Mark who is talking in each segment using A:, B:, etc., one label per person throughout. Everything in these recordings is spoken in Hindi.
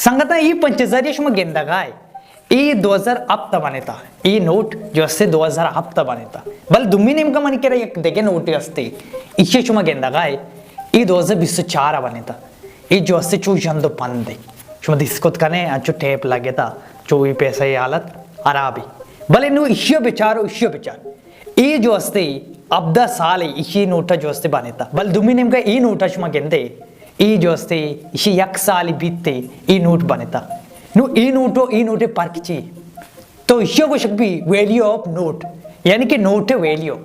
A: संगता ಈ 5000 ಶಮ ಗೆಂದಗಾಯ ಈ 2000 ಹಪ್ತ ಬನೆता ಈ नोट जो असते 2000 हप्ता बनेता बल दुम्मी नेमका मन केरा एक देगे नोट असते इशे शुमा गेंदागाय ಈ 2024 बनेता ಈ जो असते चू जंदो पंदे शुमा दिस्कोत कने अचो टेप लागेता चो ई पैसा ये हालत अराबी भले नु इश्यो विचार ಈ जो असते अब 10 साल इशी नोटा जो असते बनेता बल दुम्मी नेमका ಈ नोटा शुमा गेंदे ಈ जो असते इशी 1 साल बीतते ಈ नोट बनेता नु ई नोटे परखची तो इश्यो को शक भी वैल्यू ऑफ नोट यानी कि नोट वैल्यू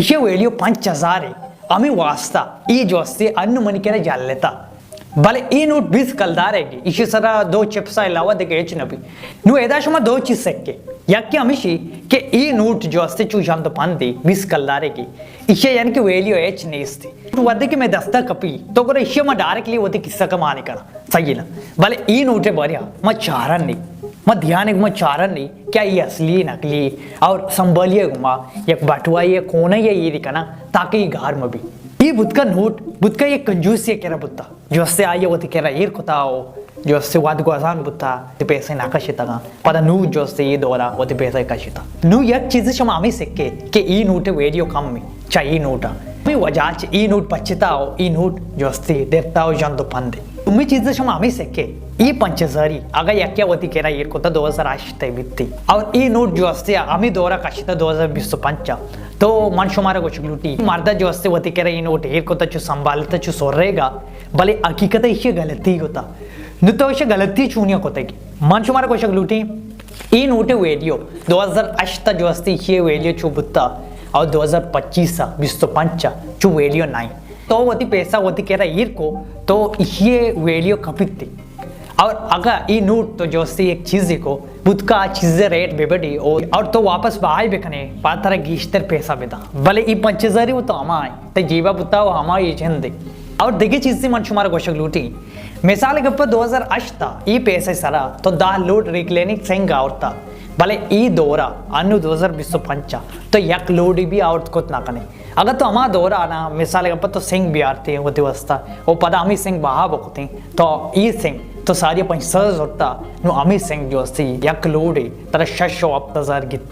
A: इशे वैल्यू 5000 है आम्ही वाचता ई जो असते अन्न मन केरा जाल लेता भले ई नोट 20 कलदार है इशे सरा 2 चिप्स अलावा देखे एच नबी नु एदाशमा 2 चीज सके याकी अमिशी के ई नोट जो असते चू शांत पांदे 20 कलदार है इशे यानी कि वैल्यू एच नहीं इसती तो वदे के मैं दस्ता कपी तो करे इशे में डायरेक्टली होते किस्सा का माने करा सही ना भले ई नोटे बढ़िया मैं चारण नहीं मैं ध्यान एक मैं चारण नहीं क्या ये असली नकली और संभलिए घुमा एक बटुआ ये कोना ये दिखाना ताकि ये घर में भी ये बुद्ध का नोट बुद्ध का ये कंजूस ये कह रहा बुद्धा जो उससे आये वो कह रहा ये कुता हो जो उससे वाद को आसान बुद्धा ते पैसे नाकाशिता का पता नू जो उससे ये दौरा वो ते पैसे काशिता नू एक चीज़ शमा हमें सिक्के के ई नोटे वीडियो कम में चाहिए नोटा मैं वजाच ई नोट पच्चीता हो ई नोट जो उससे देता हो जान तो पंदे तुम्हें चीज़ें शमा हमें सिक्के ई 5000 अगर यक्या वती कह रहा ये कुता 2008 बीतती और ई नोट जो असते आम्ही दौरा काशिता 2025 तो मन शुमारा को लुटी मर्दा जो असते वती कह रहा ये नोट एक कोता चु संभालता चु सोरेगा भले हकीकत इसे गलती होता न तो इसे गलती चुनिया कोते की मन शुमारा को लुटी ई नोटे वैल्यू 2008 जो असते ये वैल्यू चु बुत्ता और 2025 25 चु वैल्यू नहीं तो वती पैसा वती कह रहा ये को तो ये वैल्यू कपिती और अगर ये नोट तो जो से एक चीज़ को बुद्ध का चीज़ें रेट बेबड़ी और तो वापस बाहर बेखने पातर गीश्तर पैसा बेदा भले ये 5000 वो तो हमारे तो जीवा बुत्ता वो हमारे ये चंदे और देखिए चीज़ से मन शुमारा गोशक लूटी मिसाल के ऊपर 2008 था ये पैसे सरा तो दा लोड रिक्लेनिक सेंग आवता भले ई दौरा अनु 2025 तो यक लोड भी आवत को ना कने अगर तो हमारा दौरा आना मिसाल के ऊपर तो सिंह भी आते हैं वो दिवस्ता वो पता हमें सिंह बाहर बकते तो ई सिंह तो सारी 5000 होता नो हमें सिंह जो सी यक लोड है तरह 600 गित